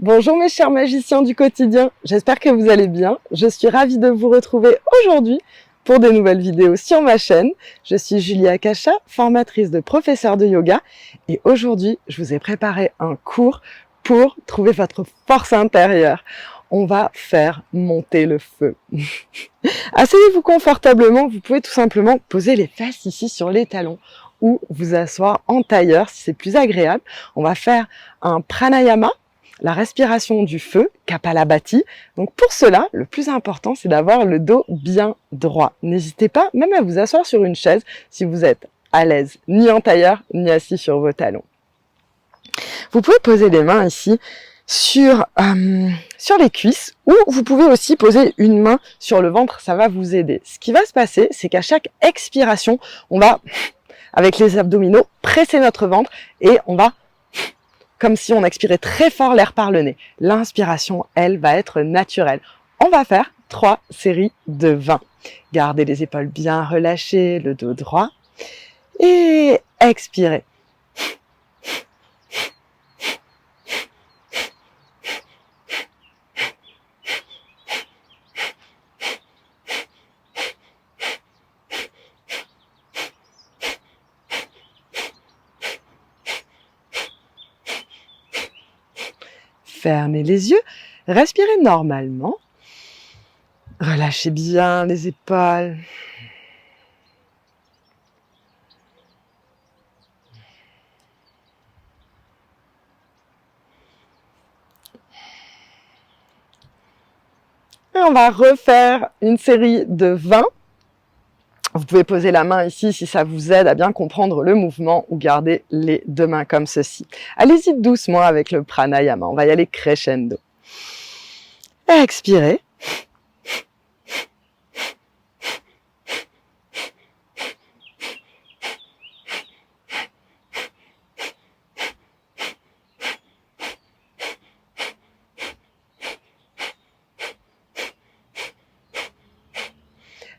Bonjour mes chers magiciens du quotidien, j'espère que vous allez bien. Je suis ravie de vous retrouver aujourd'hui pour des nouvelles vidéos sur ma chaîne. Je suis Julia Cacha, formatrice de professeur de yoga et aujourd'hui je vous ai préparé un cours pour trouver votre force intérieure. On va faire monter le feu. Asseyez-vous confortablement, vous pouvez tout simplement poser les fesses ici sur les talons ou vous asseoir en tailleur si c'est plus agréable. On va faire un pranayama, la respiration du feu, Kapalabhati. Donc pour cela, le plus important, c'est d'avoir le dos bien droit. N'hésitez pas même à vous asseoir sur une chaise si vous êtes à l'aise, ni en tailleur, ni assis sur vos talons. Vous pouvez poser les mains ici sur les cuisses ou vous pouvez aussi poser une main sur le ventre, ça va vous aider. Ce qui va se passer, c'est qu'à chaque expiration, on va, avec les abdominaux, presser notre ventre et on va comme si on expirait très fort l'air par le nez. L'inspiration, elle, va être naturelle. On va faire 3 séries de 20. Gardez les épaules bien relâchées, le dos droit. Et expirez. Fermez les yeux, respirez normalement, relâchez bien les épaules. Et on va refaire une série de 20. Vous pouvez poser la main ici si ça vous aide à bien comprendre le mouvement ou garder les 2 mains comme ceci. Allez-y doucement avec le pranayama, on va y aller crescendo. Expirez.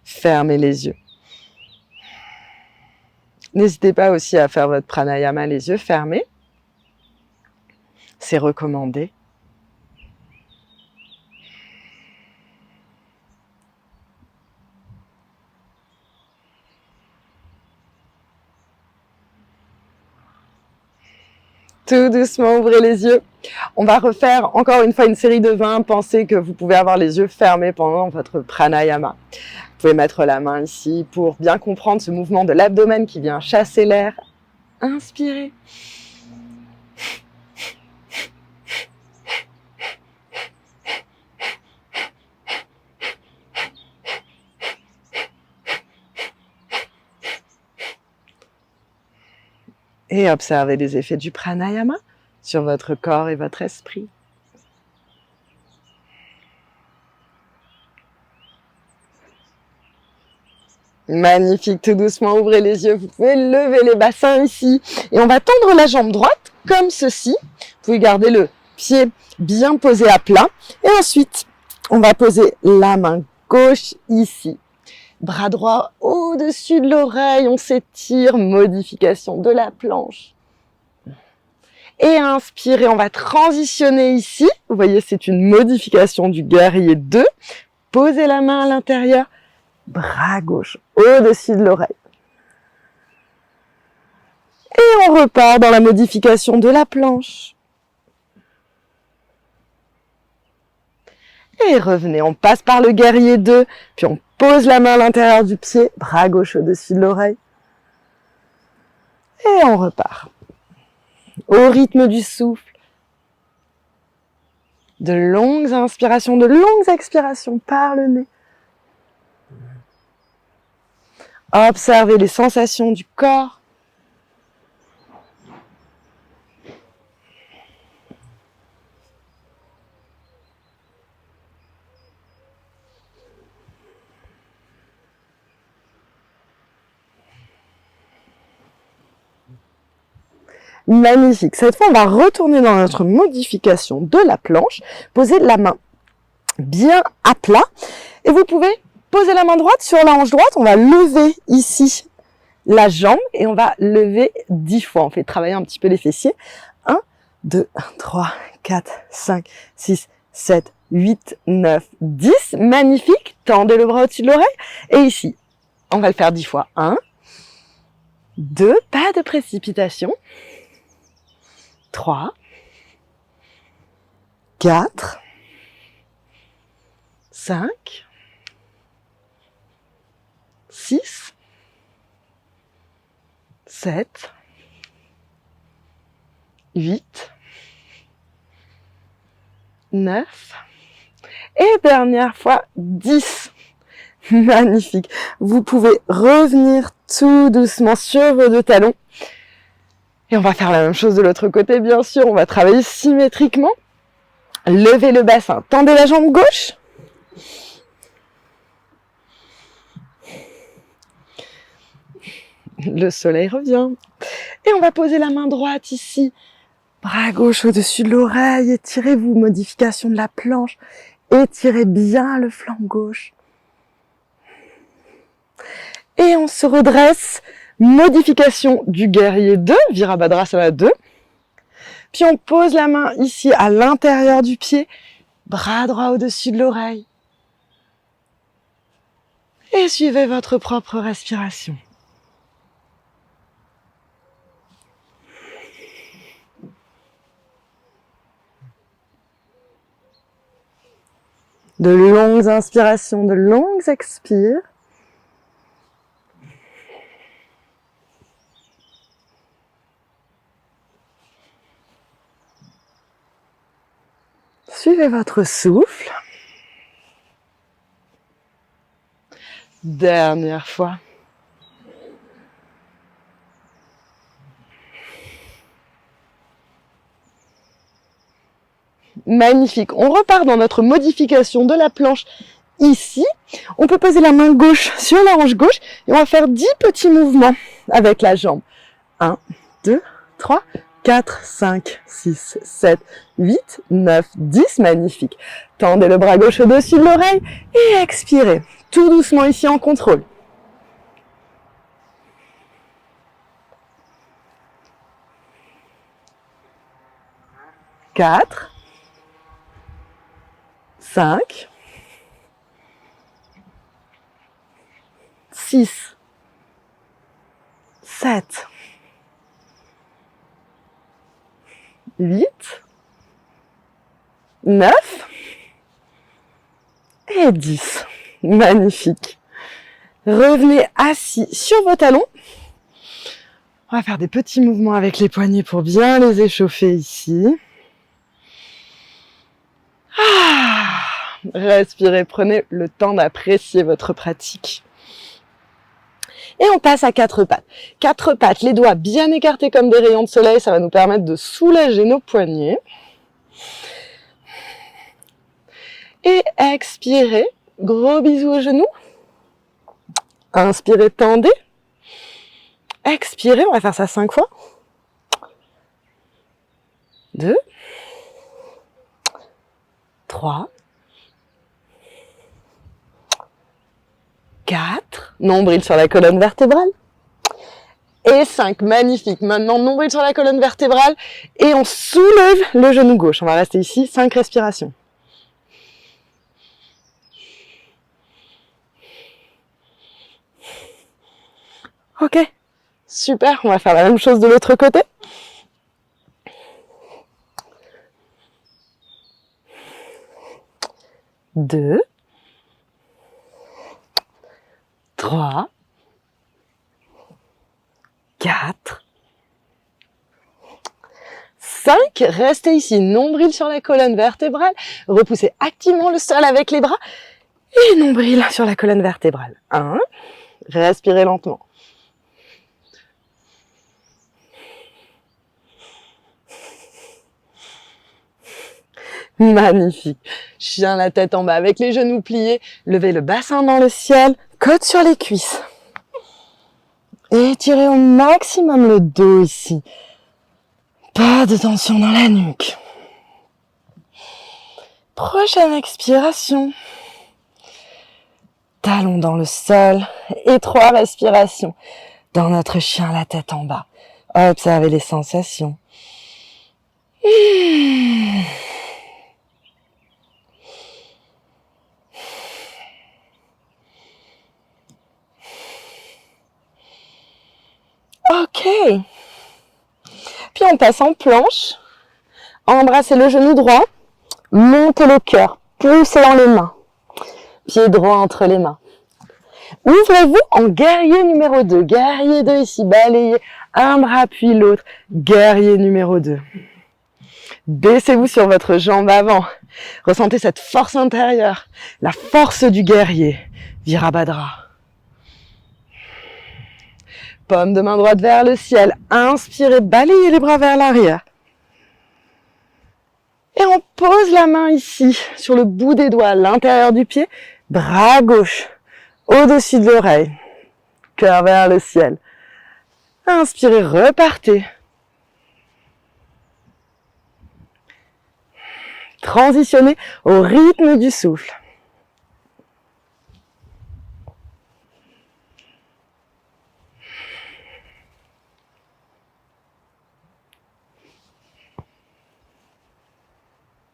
Fermez les yeux. N'hésitez pas aussi à faire votre pranayama les yeux fermés. C'est recommandé. Tout doucement, ouvrez les yeux. On va refaire encore une fois une série de 20. Pensez que vous pouvez avoir les yeux fermés pendant votre pranayama. Vous pouvez mettre la main ici pour bien comprendre ce mouvement de l'abdomen qui vient chasser l'air. Inspirez. Et observez les effets du pranayama sur votre corps et votre esprit. Magnifique, tout doucement, ouvrez les yeux, vous pouvez lever les bassins ici. Et on va tendre la jambe droite, comme ceci. Vous pouvez garder le pied bien posé à plat. Et ensuite, on va poser la main gauche ici. Bras droit au-dessus de l'oreille, on s'étire, modification de la planche. Et inspirez, on va transitionner ici. Vous voyez, c'est une modification du guerrier 2. Posez la main à l'intérieur. Bras gauche au-dessus de l'oreille. Et on repart dans la modification de la planche. Et revenez, on passe par le guerrier 2, puis on pose la main à l'intérieur du pied, bras gauche au-dessus de l'oreille. Et on repart. Au rythme du souffle. De longues inspirations, de longues expirations par le nez. Observez les sensations du corps. Magnifique. Cette fois, on va retourner dans notre modification de la planche. Posez la main bien à plat. Et vous pouvez poser la main droite sur la hanche droite. On va lever ici la jambe et on va lever 10 fois. On fait travailler un petit peu les fessiers. 1, 2, 3, 4, 5, 6, 7, 8, 9, 10. Magnifique. Tendez le bras au-dessus de l'oreille. Et ici, on va le faire 10 fois. 1, 2, pas de précipitation. 3, 4, 5, 6, 7, 8, 9, et dernière fois, 10. Magnifique. Vous pouvez revenir tout doucement sur vos deux talons. Et on va faire la même chose de l'autre côté, bien sûr. On va travailler symétriquement. Levez le bassin. Tendez la jambe gauche. Le soleil revient. Et on va poser la main droite ici. Bras gauche au-dessus de l'oreille. Étirez-vous. Modification de la planche. Étirez bien le flanc gauche. Et on se redresse. Modification du guerrier 2. Virabhadrasana 2. Puis on pose la main ici à l'intérieur du pied. Bras droit au-dessus de l'oreille. Et suivez votre propre respiration. De longues inspirations, de longues expires. Suivez votre souffle. Dernière fois. Magnifique. On repart dans notre modification de la planche ici. On peut poser la main gauche sur la hanche gauche et on va faire 10 petits mouvements avec la jambe. 1, 2, 3, 4, 5, 6, 7, 8, 9, 10. Magnifique. Tendez le bras gauche au-dessus de l'oreille et expirez. Tout doucement ici en contrôle. Quatre. 5, 6, 7, 8, 9 et 10. Magnifique. Revenez assis sur vos talons. On va faire des petits mouvements avec les poignets pour bien les échauffer ici. Respirez, prenez le temps d'apprécier votre pratique. Et on passe à 4 pattes. 4 pattes, les doigts bien écartés comme des rayons de soleil, ça va nous permettre de soulager nos poignets. Et expirez, gros bisous aux genoux. Inspirez, tendez. Expirez, on va faire ça 5 fois. 2, 3, 4, nombril sur la colonne vertébrale, et 5, magnifique. Maintenant, nombril sur la colonne vertébrale, et on soulève le genou gauche. On va rester ici, 5 respirations. Ok, super, on va faire la même chose de l'autre côté. Deux, 3, 4, 5. Restez ici, nombril sur la colonne vertébrale. Repoussez activement le sol avec les bras. Et nombril sur la colonne vertébrale. 1. Respirez lentement. Magnifique. Chien la tête en bas avec les genoux pliés. Levez le bassin dans le ciel. Côte sur les cuisses. Et étirez au maximum le dos ici. Pas de tension dans la nuque. Prochaine expiration. Talons dans le sol. Et 3 respirations. Dans notre chien la tête en bas. Observez les sensations. puis on passe en planche. Embrassez le genou droit. Montez le cœur. Poussez dans les mains. Pied droit entre les mains. Ouvrez-vous en guerrier numéro 2. Guerrier 2 ici. Balayez un bras puis l'autre. Guerrier numéro 2. Baissez-vous sur votre jambe avant. Ressentez cette force intérieure. La force du guerrier. Virabhadra. Paume de main droite vers le ciel. Inspirez, balayez les bras vers l'arrière. Et on pose la main ici, sur le bout des doigts, à l'intérieur du pied. Bras gauche, au-dessus de l'oreille. Cœur vers le ciel. Inspirez, repartez. Transitionnez au rythme du souffle.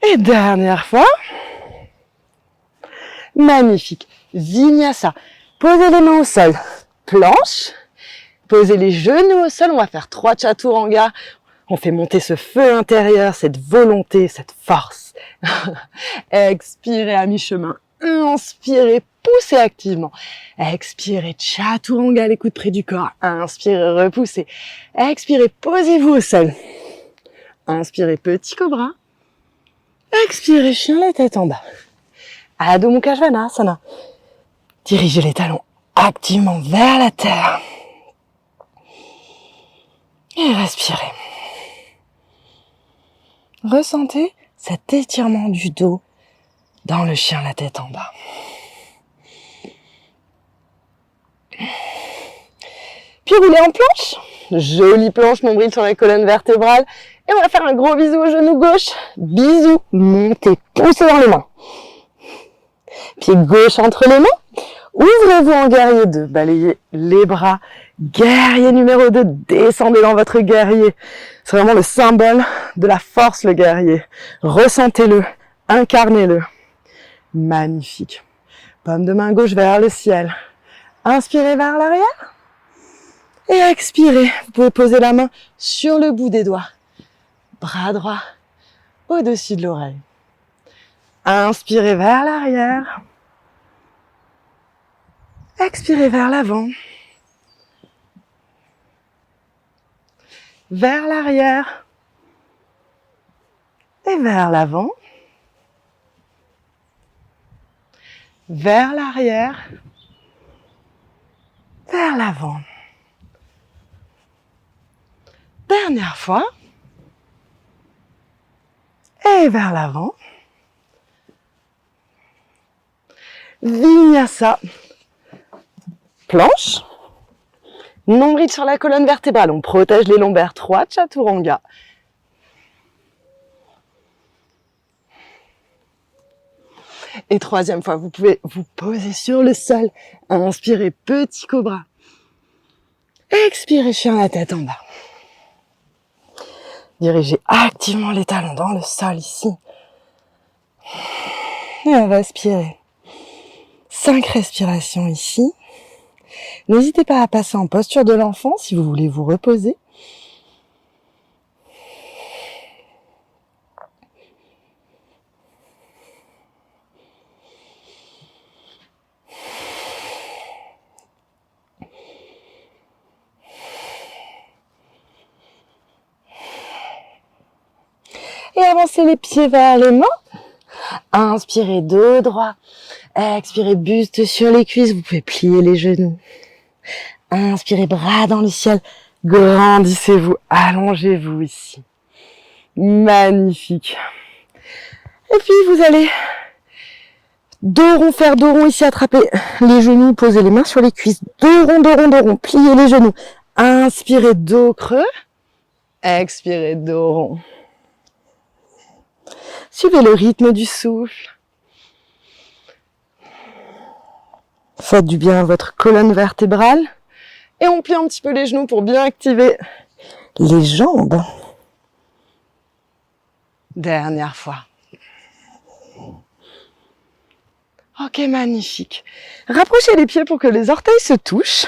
Et dernière fois. Magnifique. Vinyasa. Posez les mains au sol. Planche. Posez les genoux au sol. On va faire 3 chaturanga. On fait monter ce feu intérieur, cette volonté, cette force. Expirez à mi-chemin. Inspirez, poussez activement. Expirez, chaturanga, les coudes près du corps. Inspirez, repoussez. Expirez, posez-vous au sol. Inspirez, petit cobra. Expirez, chien, la tête en bas. Adho Mukha Svanasana. Dirigez les talons activement vers la terre. Et respirez. Ressentez cet étirement du dos dans le chien, la tête en bas. Puis roulez en planche. Jolie planche, nombril sur la colonne vertébrale. Et on va faire un gros bisou au genou gauche. Bisou. Montez, poussez dans les mains. Pied gauche entre les mains. Ouvrez-vous en guerrier 2. Balayez les bras. Guerrier numéro 2. Descendez dans votre guerrier. C'est vraiment le symbole de la force, le guerrier. Ressentez-le. Incarnez-le. Magnifique. Paume de main gauche vers le ciel. Inspirez vers l'arrière. Et expirez. Vous pouvez poser la main sur le bout des doigts. Bras droit au-dessus de l'oreille. Inspirez vers l'arrière. Expirez vers l'avant. Vers l'arrière. Et vers l'avant. Vers l'arrière. Vers l'avant. Dernière fois. Et vers l'avant. Vinyasa. Planche. Nombril sur la colonne vertébrale. On protège les lombaires. 3 chaturanga. Et troisième fois, vous pouvez vous poser sur le sol. Inspirez, petit cobra. Expirez, chien, la tête en bas. Dirigez activement les talons dans le sol ici. Et on va aspirer. 5 respirations ici. N'hésitez pas à passer en posture de l'enfant si vous voulez vous reposer. Et avancez les pieds vers les mains. Inspirez, dos droit. Expirez, buste sur les cuisses. Vous pouvez plier les genoux. Inspirez, bras dans le ciel. Grandissez-vous, allongez-vous ici. Magnifique. Et puis vous allez dos rond, faire dos rond ici, attraper les genoux, poser les mains sur les cuisses. Dos rond, dos rond, dos rond. Pliez les genoux. Inspirez, dos creux. Expirez, dos rond. Suivez le rythme du souffle. Faites du bien à votre colonne vertébrale. Et on plie un petit peu les genoux pour bien activer les jambes. Dernière fois. Ok, magnifique. Rapprochez les pieds pour que les orteils se touchent.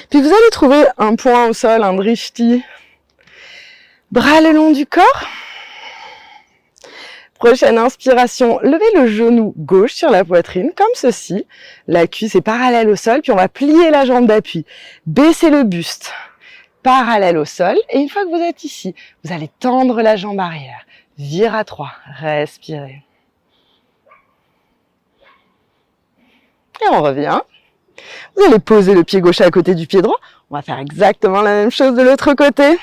Puis vous allez trouver un point au sol, un drishti. Bras le long du corps. Prochaine inspiration, levez le genou gauche sur la poitrine, comme ceci. La cuisse est parallèle au sol, puis on va plier la jambe d'appui. Baissez le buste, parallèle au sol. Et une fois que vous êtes ici, vous allez tendre la jambe arrière. Vire à 3, respirez. Et on revient. Vous allez poser le pied gauche à côté du pied droit. On va faire exactement la même chose de l'autre côté.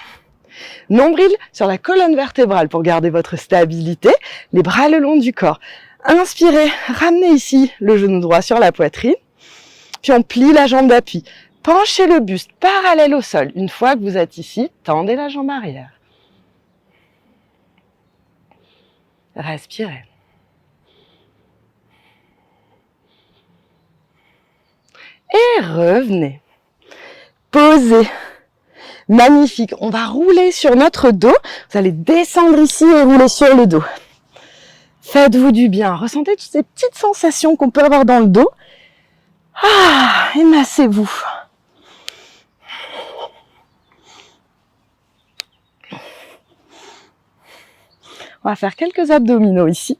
Nombril sur la colonne vertébrale pour garder votre stabilité. Les bras le long du corps. Inspirez, ramenez ici le genou droit sur la poitrine. Puis on plie la jambe d'appui. Penchez le buste parallèle au sol. Une fois que vous êtes ici, tendez la jambe arrière. Respirez. Et revenez. Posez. Magnifique. On va rouler sur notre dos. Vous allez descendre ici et rouler sur le dos. Faites-vous du bien. Ressentez toutes ces petites sensations qu'on peut avoir dans le dos. Ah, et massez-vous. On va faire quelques abdominaux ici.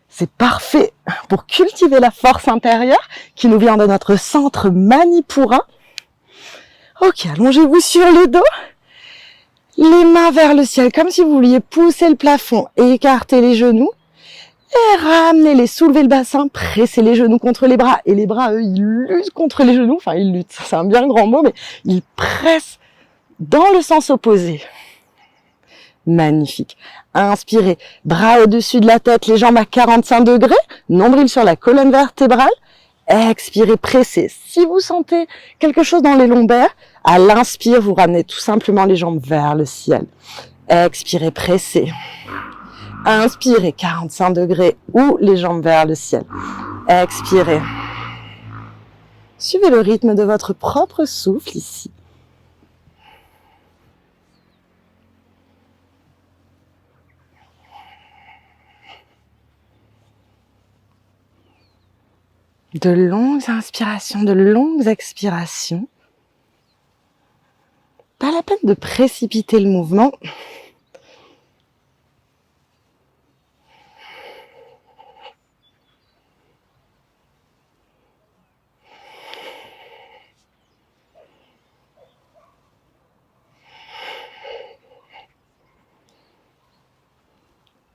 C'est parfait pour cultiver la force intérieure qui nous vient de notre centre Manipura. Ok, allongez-vous sur le dos. Les mains vers le ciel, comme si vous vouliez pousser le plafond et écarter les genoux. Et ramenez-les, soulevez le bassin, pressez les genoux contre les bras. Et les bras, eux, ils luttent contre les genoux. Enfin, ils luttent, c'est un bien grand mot, mais ils pressent dans le sens opposé. Magnifique. Inspirez, bras au-dessus de la tête, les jambes à 45 degrés, nombril sur la colonne vertébrale. Expirez, pressez. Si vous sentez quelque chose dans les lombaires, à l'inspire, vous ramenez tout simplement les jambes vers le ciel. Expirez, pressez. Inspirez, 45 degrés ou les jambes vers le ciel. Expirez. Suivez le rythme de votre propre souffle ici. De longues inspirations, de longues expirations. Pas la peine de précipiter le mouvement.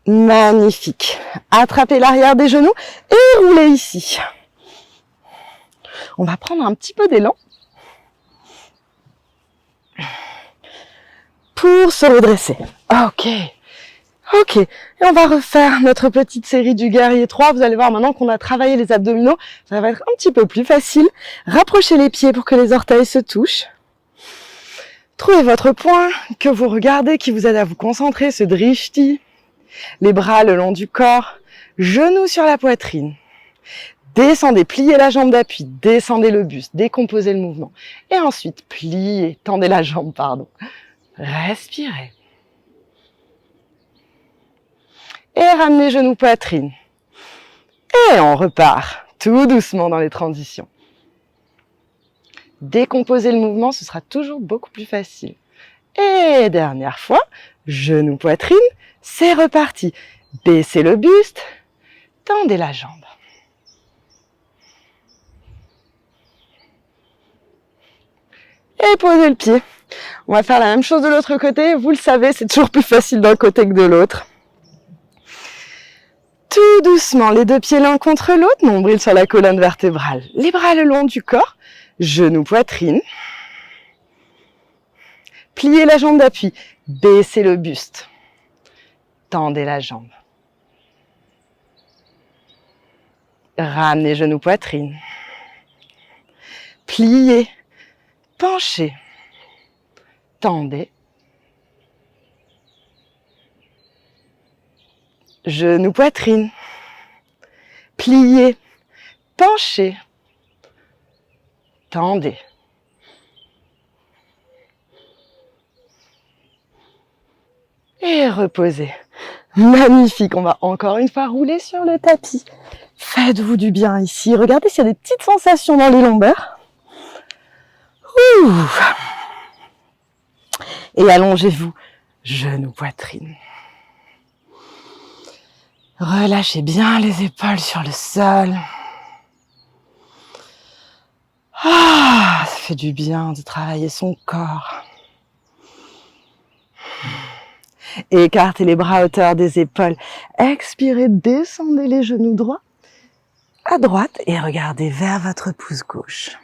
Magnifique. Attrapez l'arrière des genoux et roulez ici. On va prendre un petit peu d'élan pour se redresser. Ok. Et on va refaire notre petite série du guerrier 3. Vous allez voir maintenant qu'on a travaillé les abdominaux, ça va être un petit peu plus facile. Rapprochez les pieds pour que les orteils se touchent. Trouvez votre point que vous regardez, qui vous aide à vous concentrer, ce drishti. Les bras le long du corps, genoux sur la poitrine. Descendez, pliez la jambe d'appui, descendez le buste, décomposez le mouvement. Et ensuite, pliez, tendez la jambe, pardon. Respirez. Et ramenez genoux, poitrine. Et on repart, tout doucement dans les transitions. Décomposer le mouvement, ce sera toujours beaucoup plus facile. Et dernière fois, genoux, poitrine, c'est reparti. Baissez le buste, tendez la jambe. Et posez le pied. On va faire la même chose de l'autre côté. Vous le savez, c'est toujours plus facile d'un côté que de l'autre. Tout doucement, les deux pieds l'un contre l'autre, nombril sur la colonne vertébrale. Les bras le long du corps, genoux, poitrine. Pliez la jambe d'appui, baissez le buste. Tendez la jambe. Ramenez genoux, poitrine. Pliez. Penchez, tendez, genoux, poitrine, pliez, penchez, tendez. Et reposez. Magnifique, on va encore une fois rouler sur le tapis. Faites-vous du bien ici. Regardez s'il y a des petites sensations dans les lombaires. Ouh. Et allongez-vous, genoux, poitrine. Relâchez bien les épaules sur le sol. Ah, ça fait du bien de travailler son corps. Et écartez les bras à hauteur des épaules. Expirez, descendez les genoux droits à droite et regardez vers votre pouce gauche.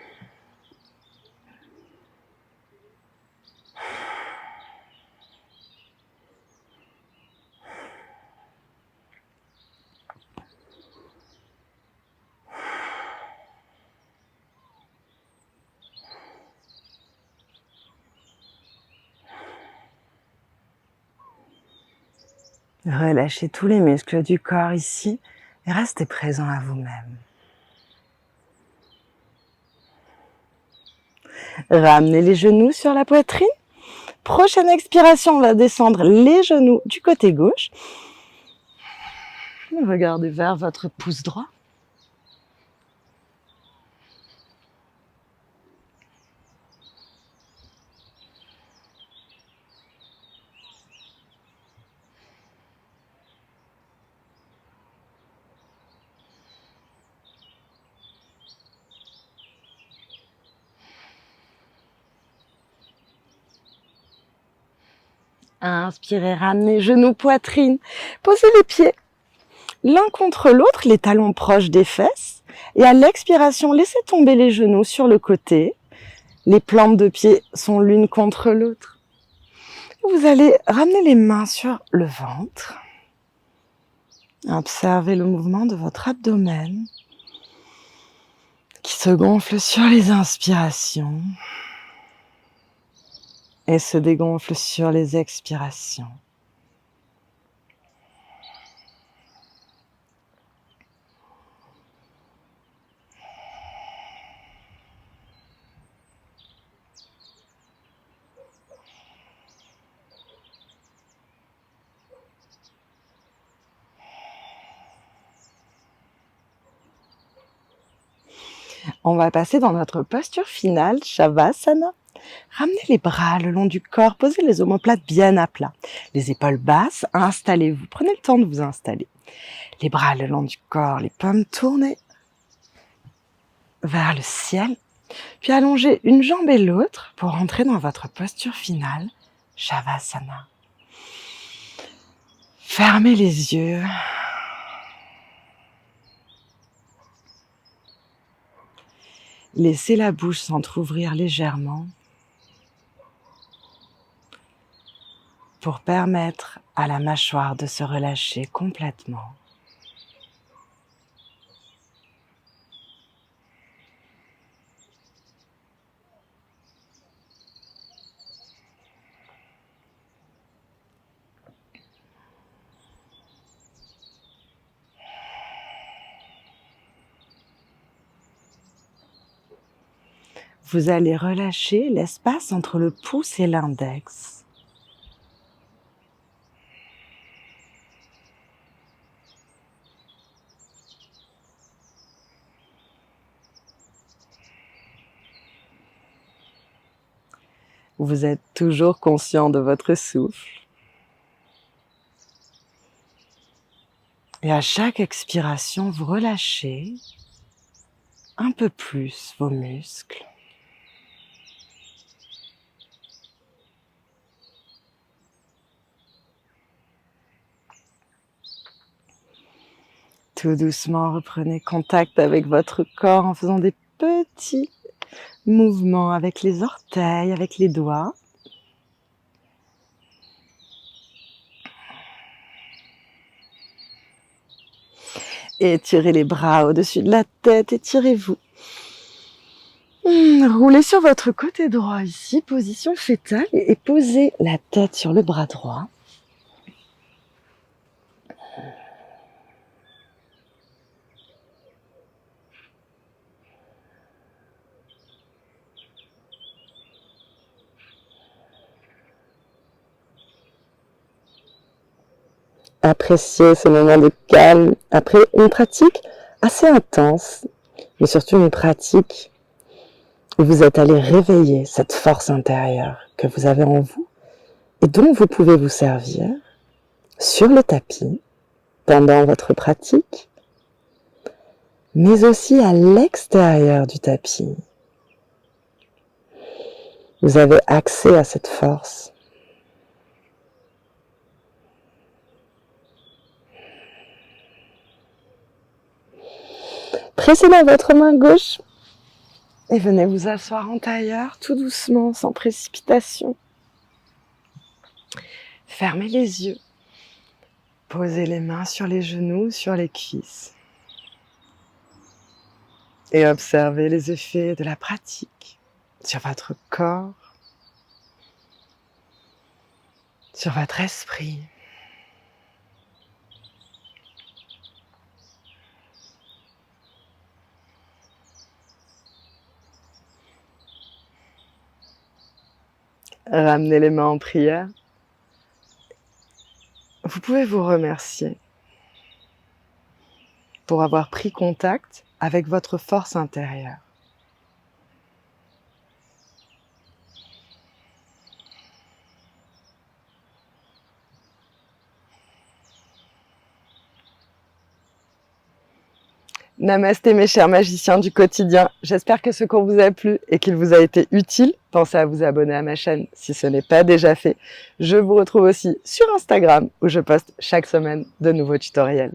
Relâchez tous les muscles du corps ici et restez présent à vous-même. Ramenez les genoux sur la poitrine. Prochaine expiration, on va descendre les genoux du côté gauche. Regardez vers votre pouce droit. Inspirez, ramenez genoux, poitrine. Posez les pieds l'un contre l'autre, les talons proches des fesses. Et à l'expiration, laissez tomber les genoux sur le côté. Les plantes de pied sont l'une contre l'autre. Vous allez ramener les mains sur le ventre. Observez le mouvement de votre abdomen qui se gonfle sur les inspirations et se dégonfle sur les expirations. On va passer dans notre posture finale, Shavasana. Ramenez les bras le long du corps, posez les omoplates bien à plat. Les épaules basses, installez-vous. Prenez le temps de vous installer. Les bras le long du corps, les paumes tournées vers le ciel. Puis allongez une jambe et l'autre pour entrer dans votre posture finale, Shavasana. Fermez les yeux. Laissez la bouche s'entrouvrir légèrement pour permettre à la mâchoire de se relâcher complètement. Vous allez relâcher l'espace entre le pouce et l'index. Vous êtes toujours conscient de votre souffle. Et à chaque expiration, vous relâchez un peu plus vos muscles. Tout doucement, reprenez contact avec votre corps en faisant des petits mouvements avec les orteils, avec les doigts. Étirez les bras au-dessus de la tête, étirez-vous. Roulez sur votre côté droit ici, position fétale, et posez la tête sur le bras droit. Appréciez ce moment de calme après une pratique assez intense, mais surtout une pratique où vous êtes allé réveiller cette force intérieure que vous avez en vous et dont vous pouvez vous servir sur le tapis pendant votre pratique, mais aussi à l'extérieur du tapis. Vous avez accès à cette force. Pressez dans votre main gauche et venez vous asseoir en tailleur, tout doucement, sans précipitation. Fermez les yeux. Posez les mains sur les genoux, sur les cuisses. Et observez les effets de la pratique sur votre corps, sur votre esprit. Ramenez les mains en prière. Vous pouvez vous remercier pour avoir pris contact avec votre force intérieure. Namasté mes chers magiciens du quotidien, j'espère que ce cours vous a plu et qu'il vous a été utile. Pensez à vous abonner à ma chaîne si ce n'est pas déjà fait. Je vous retrouve aussi sur Instagram où je poste chaque semaine de nouveaux tutoriels.